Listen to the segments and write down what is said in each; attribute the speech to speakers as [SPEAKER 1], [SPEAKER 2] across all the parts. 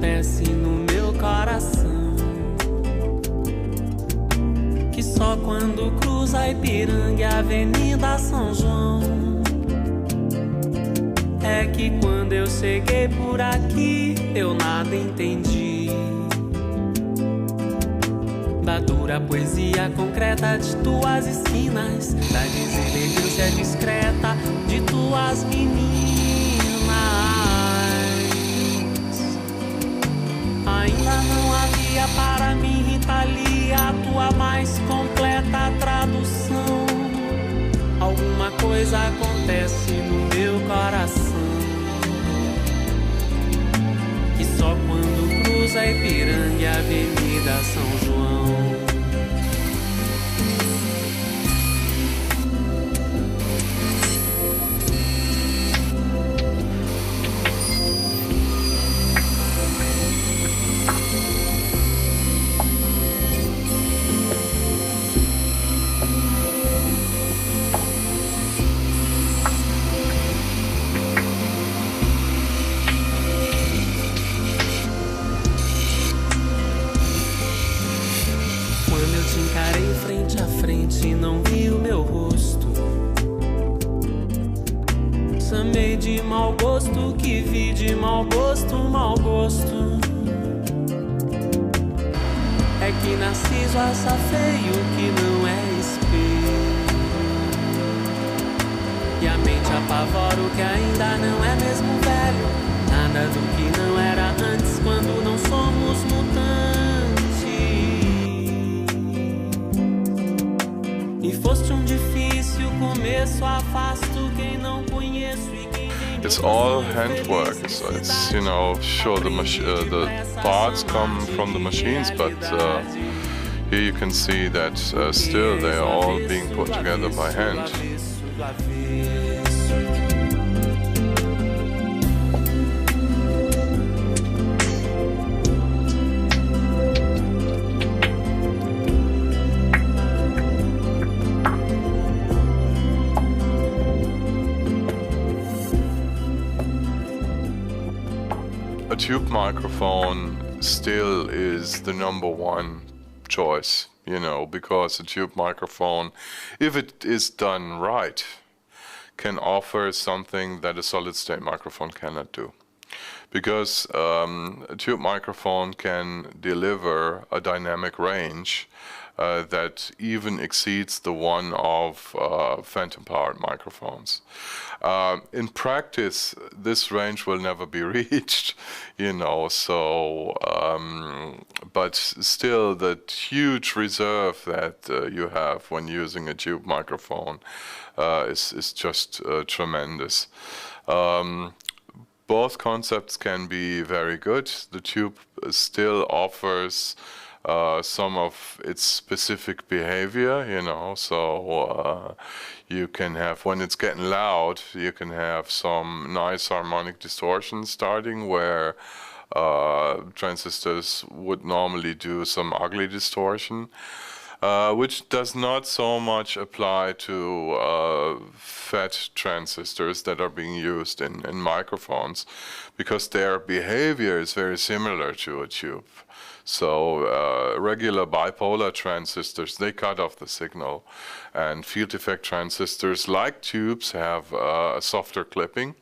[SPEAKER 1] acontece no meu coração, que só quando cruza a Ipiranga e a Avenida São João é que quando eu cheguei por aqui eu nada entendi da dura poesia concreta de tuas esquinas, da deselegância discreta de tuas meninas. Ainda não havia para mim, Rita Lee, a tua mais completa tradução. Alguma coisa acontece no meu coração, que só quando cruza a Ipiranga e a Avenida São João e não vi o meu rosto. Chamei de mau gosto, que vi de mau gosto, mau gosto. É que Narciso acha feio que não é espelho, e a mente apavora o que ainda não é mesmo velho. Nada do que não era antes quando não somos mutantes. Difícil começo, afasto quem não conheço e quem vem.
[SPEAKER 2] It's all handwork. It's you know, sure the parts come from the machines, but here you can see that still they are all being put together by hand. A tube microphone still is the #1 choice, you know, because a tube microphone, if it is done right, can offer something that a solid-state microphone cannot do. Because a tube microphone can deliver a dynamic range that even exceeds the one of phantom-powered microphones. In practice, this range will never be reached, you know, so, but still the huge reserve that you have when using a tube microphone is just tremendous. Both concepts can be very good. The tube still offers some of its specific behavior, you know, so you can have, when it's getting loud, you can have some nice harmonic distortion starting where transistors would normally do some ugly distortion, which does not so much apply to FET transistors that are being used in microphones, because their behavior is very similar to a tube. So regular bipolar transistors, they cut off the signal, and field effect transistors like tubes have a softer clipping.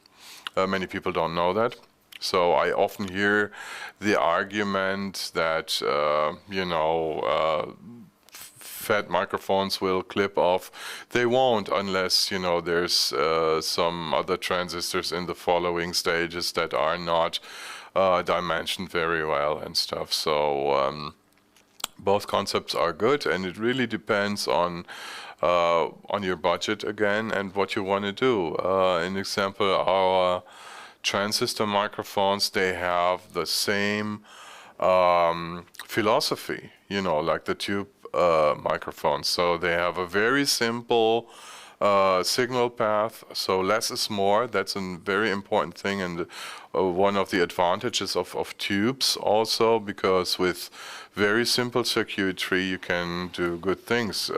[SPEAKER 2] Many people don't know that. So I often hear the argument that, you know, FET microphones will clip off. They won't unless, you know, there's some other transistors in the following stages that are not dimensioned very well and stuff. So both concepts are good, and it really depends on your budget again and what you want to do. An example, our transistor microphones, they have the same philosophy, you know, like the tube microphones. So they have a very simple signal path, so less is more. That's a very important thing, and one of the advantages of tubes also, because with very simple circuitry you can do good things.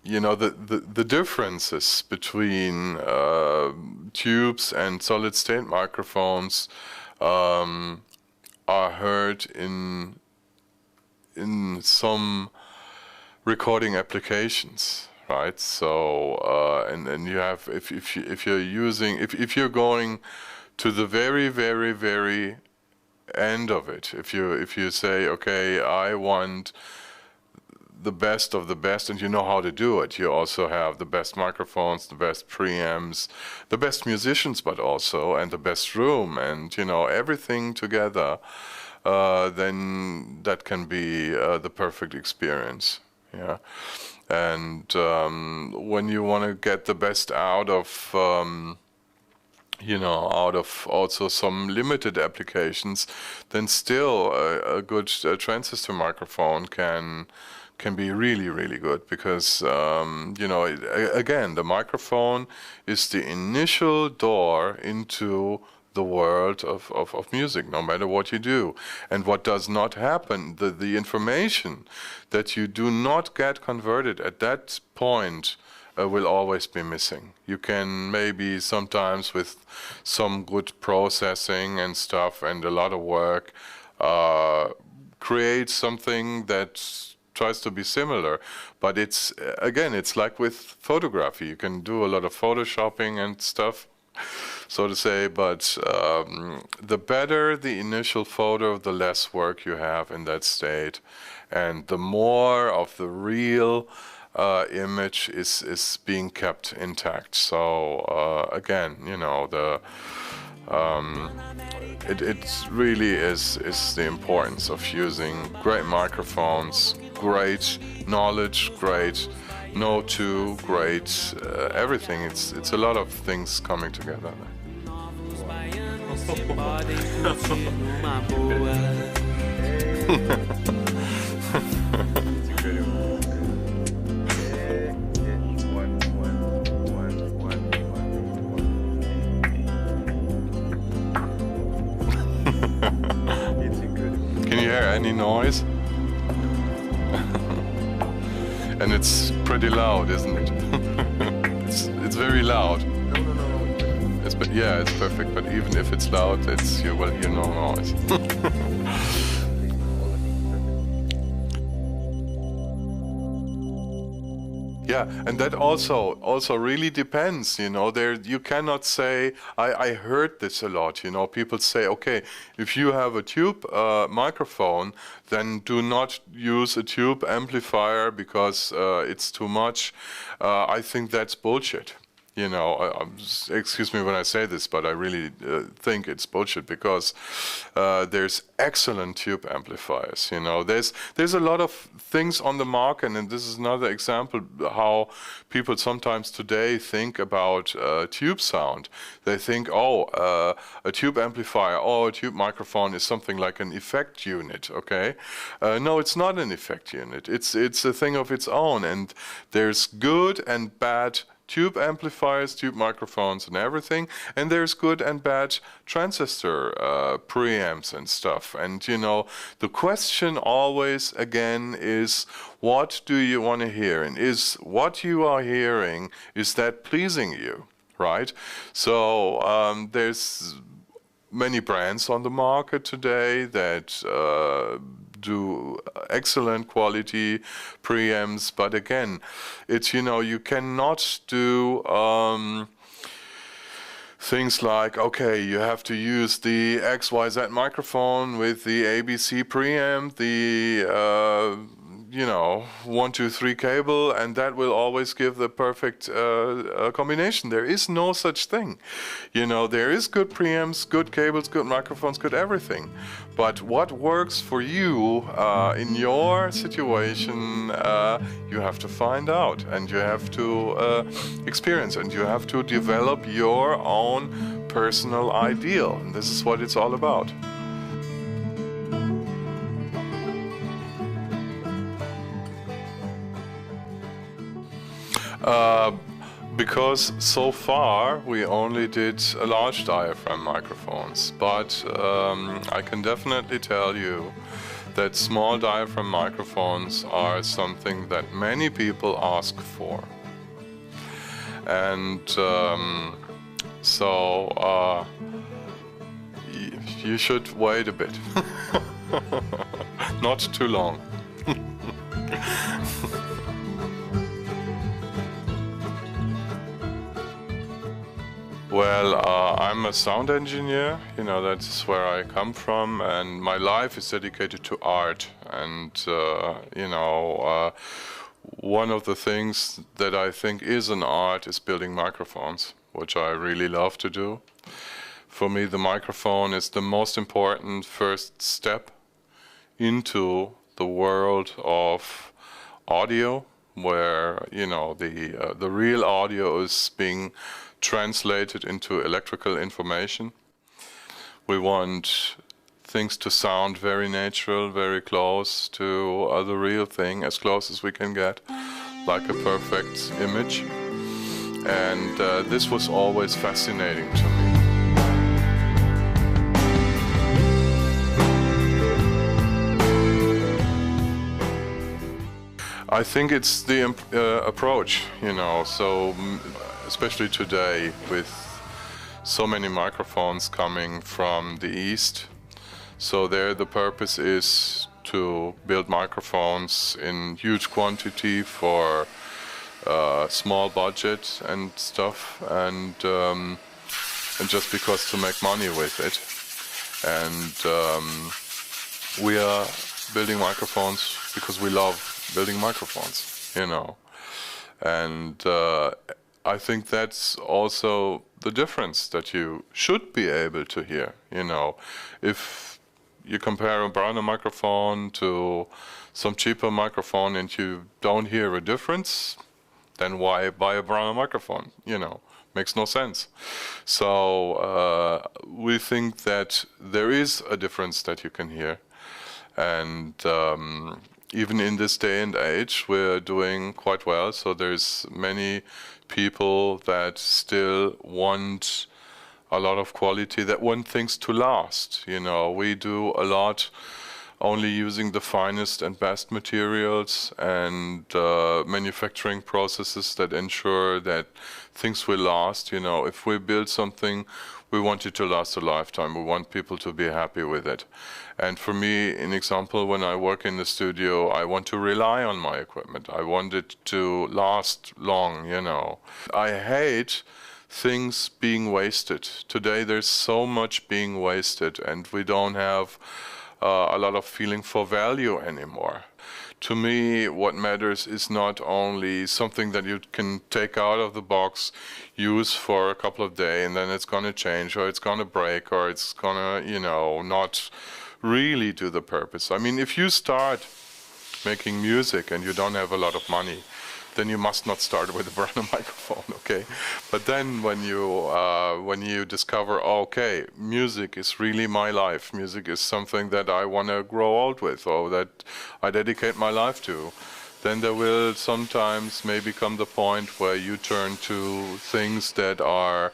[SPEAKER 2] You know, the differences between tubes and solid-state microphones are are heard in some recording applications, right? So and you have, if you're going to the very end of it, if you say, okay, I want the best of the best, and you know how to do it. You also have the best microphones, the best preamps, the best musicians, but also, and the best room, and everything together. Then that can be the perfect experience. Yeah, and when you want to get the best out of out of also some limited applications, then still a good transistor microphone can be really good, because again, the microphone is the initial door into the world of music, no matter what you do. And what does not happen, the information that you do not get converted at that point will always be missing. You can maybe sometimes, with some good processing and stuff and a lot of work, create something that tries to be similar, but it's like with photography. You can do a lot of photoshopping and stuff, so to say, but the better the initial photo, the less work you have in that state, and the more of the real image is being kept intact. So again, it really is the importance of using great microphones, great knowledge, great know-to, great everything. It's a lot of things coming together. Can you hear any noise? And it's pretty loud, isn't it? it's very loud. It's perfect, but even if it's loud, you will hear no noise. Yeah, and that also really depends, there you cannot say, I heard this a lot, people say, okay, if you have a tube microphone, then do not use a tube amplifier because it's too much. I think that's bullshit. Excuse me when I say this, but I really think it's bullshit, because there's excellent tube amplifiers. There's a lot of things on the market, and this is another example how people sometimes today think about tube sound. They think, a tube amplifier or a tube microphone is something like an effect unit. Okay, no, it's not an effect unit. It's a thing of its own, and there's good and bad tube amplifiers, tube microphones and everything, and there's good and bad transistor preamps and stuff. And the question always again is, what do you want to hear, and is what you are hearing, is that pleasing you, right? So there's many brands on the market today that do excellent quality preamps, but again, it's you cannot do things like, okay, you have to use the XYZ microphone with the ABC preamp, the 1, 2, 3 cable, and that will always give the perfect combination. There is no such thing. There is good preamps, good cables, good microphones, good everything. But what works for you in your situation, you have to find out, and you have to experience, and you have to develop your own personal ideal. And this is what it's all about. Because so far we only did large diaphragm microphones, but I can definitely tell you that small diaphragm microphones are something that many people ask for. And you should wait a bit. Not too long. Well, I'm a sound engineer, you know, that's where I come from, and my life is dedicated to art. And, you know, one of the things that I think is an art is building microphones, which I really love to do. For me, the microphone is the most important first step into the world of audio, where, you know, the real audio is being translated into electrical information. We want things to sound very natural, very close to the real thing, as close as we can get, like a perfect image. And this was always fascinating to me. I think it's the approach, you know, so especially today with so many microphones coming from the East. So there the purpose is to build microphones in huge quantity for small budget and stuff, and just because to make money with it. And we are building microphones because we love building microphones, you know. And I think that's also the difference that you should be able to hear, you know. If you compare a Brauner microphone to some cheaper microphone and you don't hear a difference, then why buy a Brauner microphone, you know? Makes no sense. So we think that there is a difference that you can hear. And even in this day and age, we're doing quite well. So there's many people that still want a lot of quality, that want things to last. You know, we do a lot only using the finest and best materials and manufacturing processes that ensure that things will last. You know, if we build something, we want it to last a lifetime. We want people to be happy with it. And for me, an example, when I work in the studio, I want to rely on my equipment. I want it to last long, you know. I hate things being wasted. Today there's so much being wasted, and we don't have a lot of feeling for value anymore. To me, what matters is not only something that you can take out of the box, use for a couple of days, and then it's going to change, or it's going to break, or it's going to, you know, not really do the purpose. I mean, if you start making music and you don't have a lot of money, then you must not start with a Brauner microphone, okay? But then when you discover, okay, music is really my life, music is something that I want to grow old with, or that I dedicate my life to, then there will sometimes maybe come the point where you turn to things that are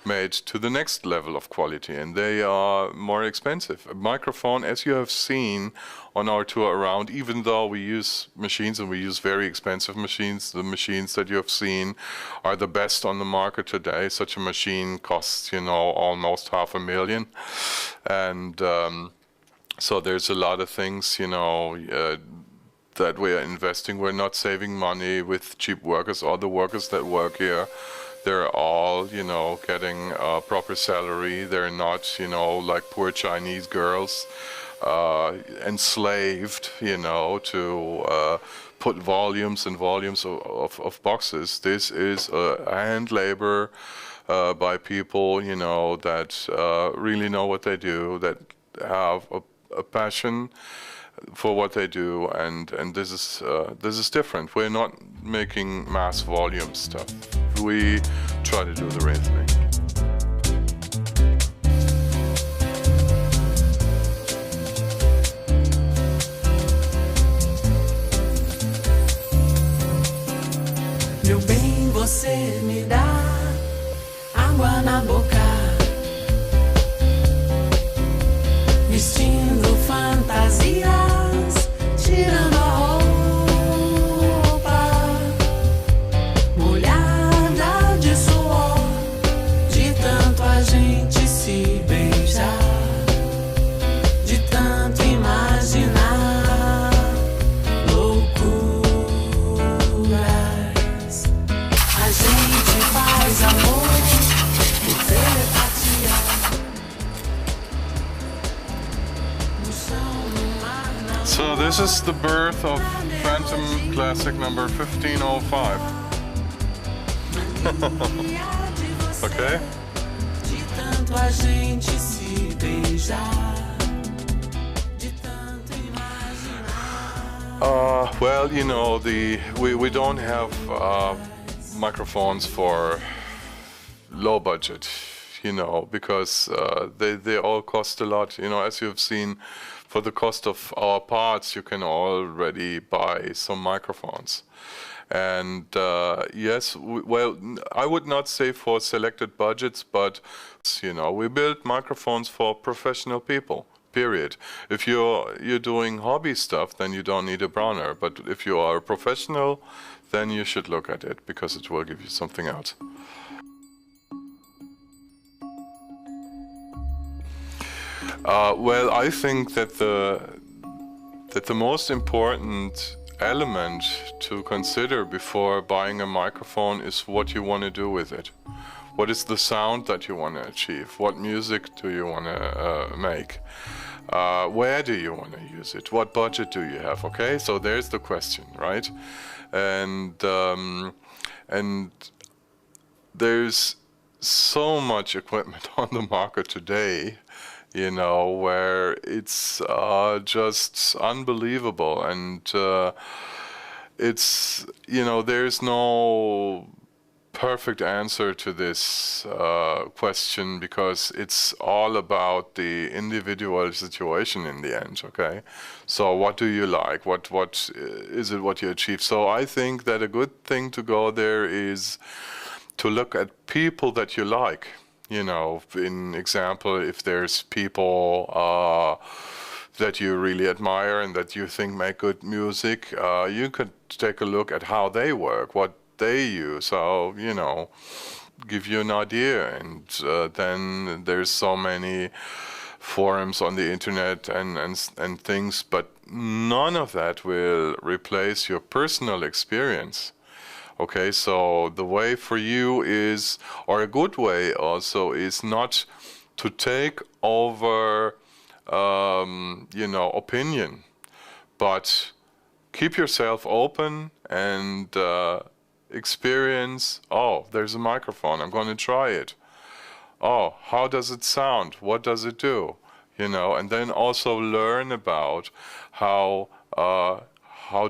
[SPEAKER 2] made to the next level of quality, and they are more expensive. A microphone, as you have seen on our tour around, even though we use machines, and we use very expensive machines, the machines that you have seen are the best on the market today. Such a machine costs, you know, almost $500,000. And so there's a lot of things, you know, that we are investing. We're not saving money with cheap workers. All the workers that work here, they're all, you know, getting a proper salary. They're not, you know, like poor Chinese girls, enslaved, you know, to put volumes and volumes of boxes. This is a hand labor by people, you know, that really know what they do, that have a passion for what they do, and this is different. We're not making mass volume stuff. We try to do the right thing.
[SPEAKER 1] Meu bem, você me dá água na boca, vestindo fantasias, tirando a roupa molhada de suor,
[SPEAKER 2] So this is the birth of Phantom Classic number 1505. Okay? Well, you know, we don't have microphones for low budget, you know, because they all cost a lot. You know, as you've seen, for the cost of our parts, you can already buy some microphones. And yes, well, I would not say for selected budgets, but, you know, we build microphones for professional people. Period. If you're doing hobby stuff, then you don't need a Brauner. But if you are a professional, then you should look at it because it will give you something else. Well, I think that the most important element to consider before buying a microphone is what you want to do with it. What is the sound that you want to achieve? What music do you want to make? Where do you want to use it? What budget do you have? Okay, so there's the question, right? And there's so much equipment on the market today, you know, where it's just unbelievable, and it's, you know, there's no perfect answer to this question, because it's all about the individual situation in the end. Okay, so what do you like? What is it what you achieve? So I think that a good thing to go there is to look at people that you like. You know, in example, if there's people that you really admire and that you think make good music, you could take a look at how they work, what they use, how, you know, give you an idea. And then there's so many forums on the internet and things, but none of that will replace your personal experience. Okay, so the way for you is, or a good way also, is not to take over, you know, opinion, but keep yourself open and experience. Oh, there's a microphone, I'm going to try it. Oh, how does it sound? What does it do? You know, and then also learn about how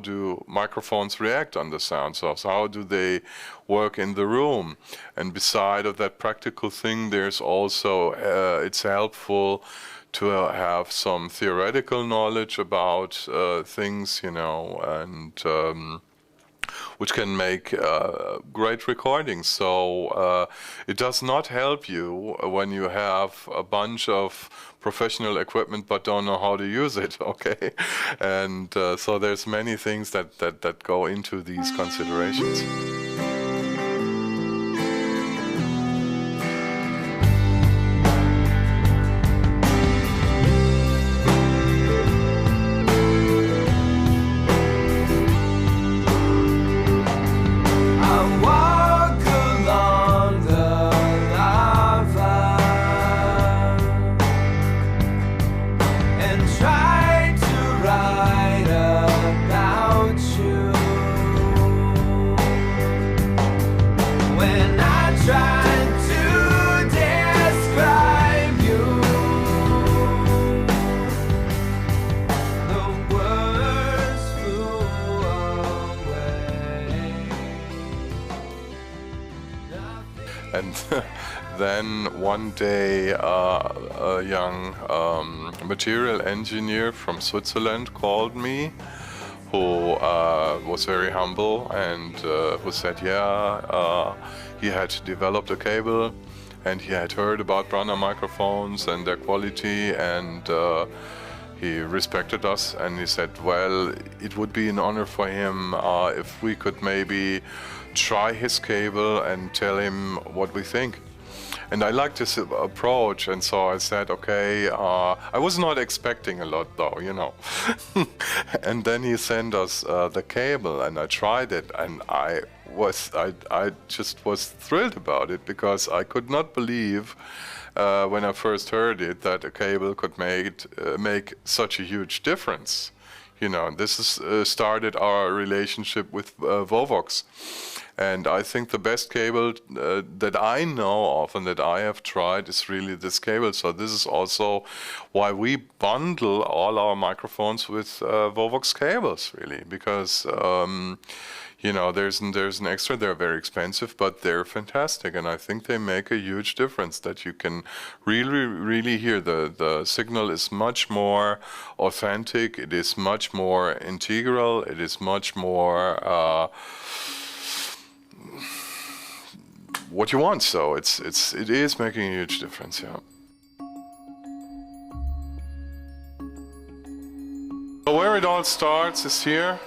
[SPEAKER 2] do microphones react on the sound. So how do they work in the room? And beside of that practical thing, there's also, it's helpful to have some theoretical knowledge about things, you know, and which can make great recordings. So it does not help you when you have a bunch of professional equipment but don't know how to use it, okay? And so there's many things that go into these considerations. And then one day a young material engineer from Switzerland called me, who was very humble, and who said, yeah, he had developed a cable and he had heard about Brauner microphones and their quality, and he respected us, and he said, well, it would be an honor for him if we could maybe try his cable and tell him what we think. And I liked this approach, and so I said, okay, I was not expecting a lot though, you know. And then he sent us the cable, and I tried it, and I just was thrilled about it, because I could not believe when I first heard it that a cable could make such a huge difference. You know, this is started our relationship with Vovox. And I think the best cable that I know of and that I have tried is really this cable. So this is also why we bundle all our microphones with Vovox cables, really, because you know, there's an extra. They're very expensive, but they're fantastic, and I think they make a huge difference. That you can really hear the signal is much more authentic. It is much more integral. It is much more what you want. So it is making a huge difference. Yeah. So where it all starts is here,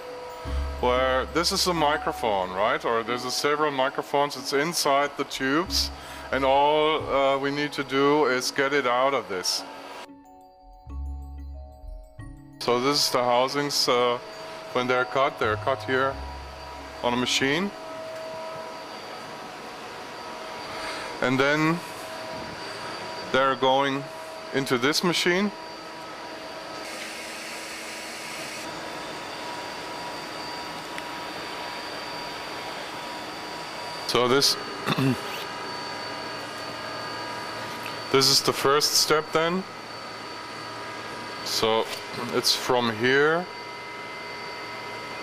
[SPEAKER 2] where this is a microphone, right? Or there's several microphones. It's inside the tubes, and all we need to do is get it out of this. So this is the housings when they're cut here on a machine. And then they're going into this machine. So this is the first step then. So it's from here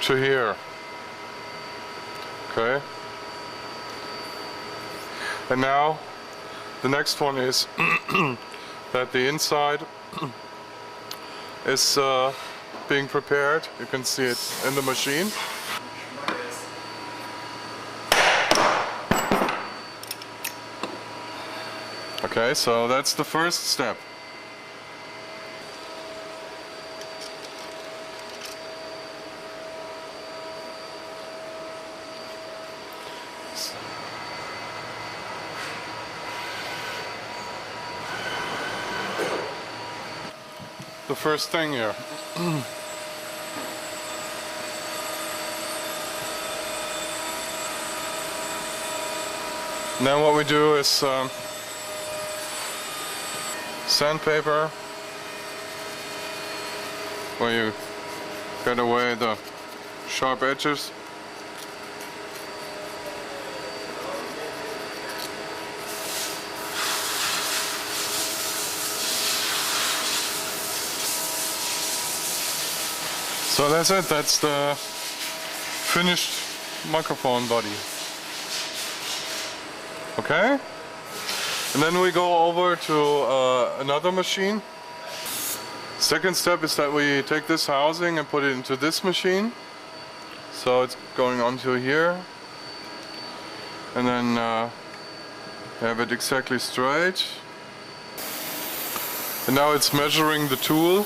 [SPEAKER 2] to here. Okay. And now the next one is that the inside is being prepared. You can see it in the machine. Okay, so that's the first step. The first thing here. Then what we do is sandpaper, where you get away the sharp edges. So that's it, that's the finished microphone body. Okay? And then we go over to another machine. Second step is that we take this housing and put it into this machine. So it's going onto here. And then have it exactly straight. And now it's measuring the tool.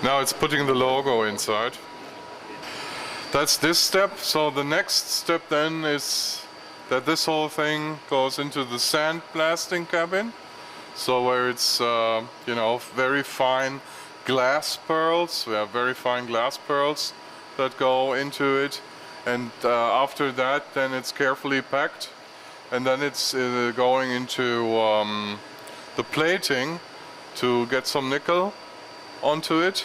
[SPEAKER 2] Now it's putting the logo inside. That's this step. So the next step then is that this whole thing goes into the sandblasting cabin. So where it's you know, very fine glass pearls. We have very fine glass pearls that go into it, and after that then it's carefully packed, and then it's going into the plating to get some nickel onto it.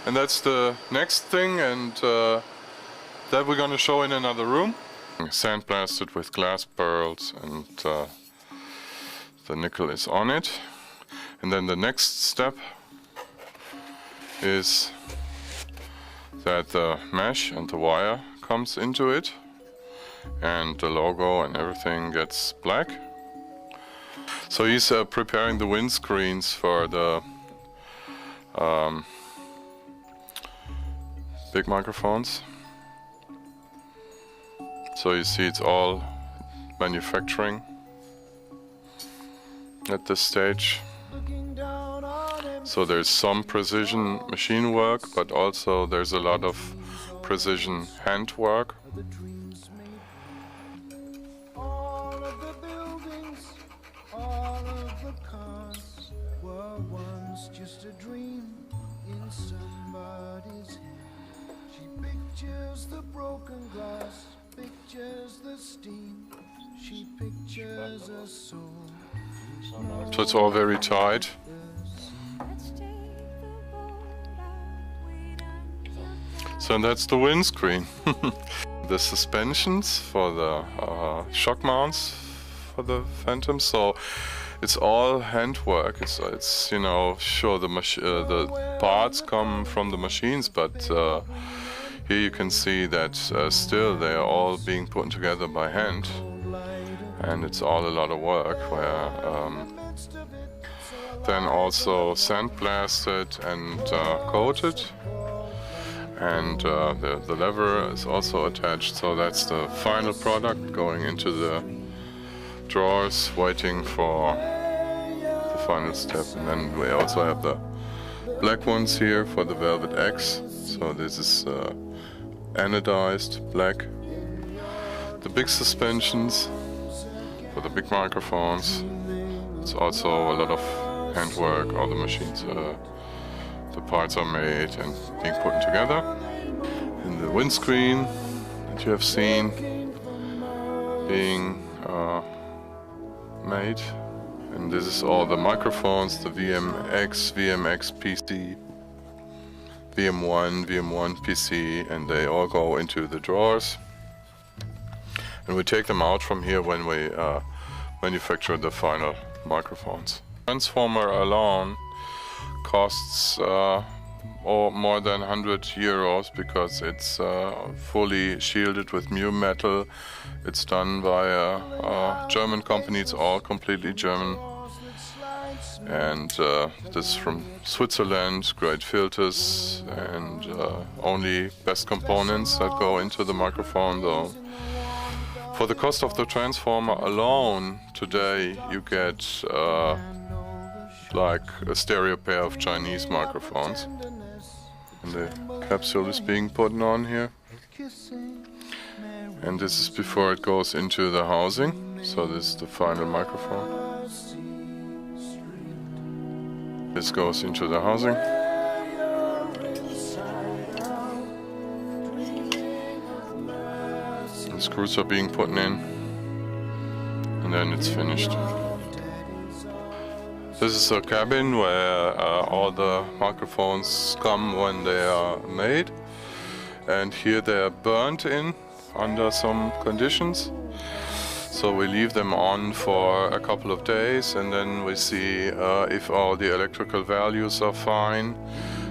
[SPEAKER 2] And that's the next thing, and that we're going to show in another room. Sandblasted with glass pearls, and the nickel is on it. And then the next step is that the mesh and the wire comes into it, and the logo and everything gets black. So he's preparing the windscreens for the big microphones. So you see it's all manufacturing at this stage. So there's some precision machine work, but also there's a lot of precision hand work.
[SPEAKER 3] All of the buildings, all of the cars were once just a dream in somebody's head. She pictures the broken glass, pictures the steam. She pictures a soul.
[SPEAKER 2] So it's all very tight. So that's the windscreen. The suspensions for the shock mounts for the Phantom. So it's all handwork. It's you know, sure the parts come from the machines, but here you can see that still they are all being put together by hand, and it's all a lot of work. Where then also sandblasted and coated. And the lever is also attached, so that's the final product going into the drawers, waiting for the final step. And then we also have the black ones here for the Velvet X. So this is anodized black. The big suspensions for the big microphones. It's also a lot of handwork. All the machines. The parts are made and being put together. And the windscreen that you have seen being made. And this is all the microphones, the VMX, VMX PC, VM1 PC, and they all go into the drawers. And we take them out from here when we manufacture the final microphones. Transformer alone costs more than 100 euros because it's fully shielded with new metal. It's done by a German company. It's all completely German. And this is from Switzerland, great filters and only best components that go into the microphone though. For the cost of the transformer alone, today you get like a stereo pair of Chinese microphones. And the capsule is being put on here. And this is before it goes into the housing. So this is the final microphone. This goes into the housing. The screws are being put in. And then it's finished. This is a cabin where all the microphones come when they are made, and here they are burnt in under some conditions. So we leave them on for a couple of days, and then we see if all the electrical values are fine,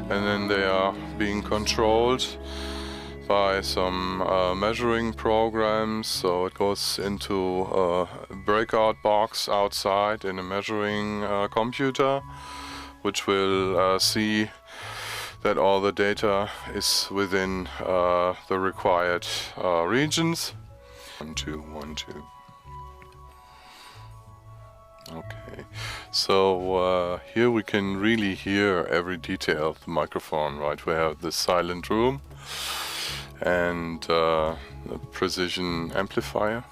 [SPEAKER 2] and then they are being controlled by some measuring programs. So it goes into a breakout box outside in a measuring computer, which will see that all the data is within the required regions. 1, 2, 1, 2. Okay, so here we can really hear every detail of the microphone, right? We have the silent room and the precision amplifier,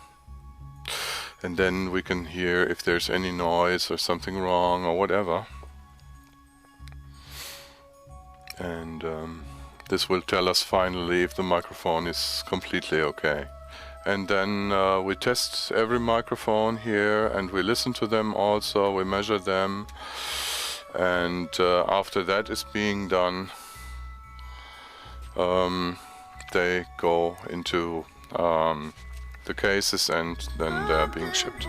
[SPEAKER 2] and then we can hear if there's any noise or something wrong or whatever, and this will tell us finally if the microphone is completely okay. And then we test every microphone here, and we listen to them also, we measure them, and after that is being done, they go into the cases and then they're being shipped.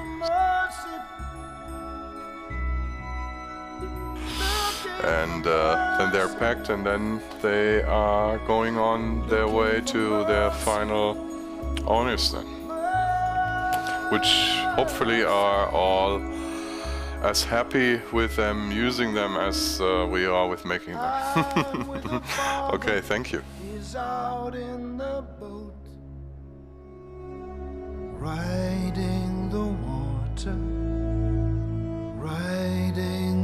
[SPEAKER 2] And then they're packed, and then they are going on their way to their final owners then, which hopefully are all as happy with them, using them, as we are with making them. Okay, thank you.
[SPEAKER 3] Out in the boat, riding the water, riding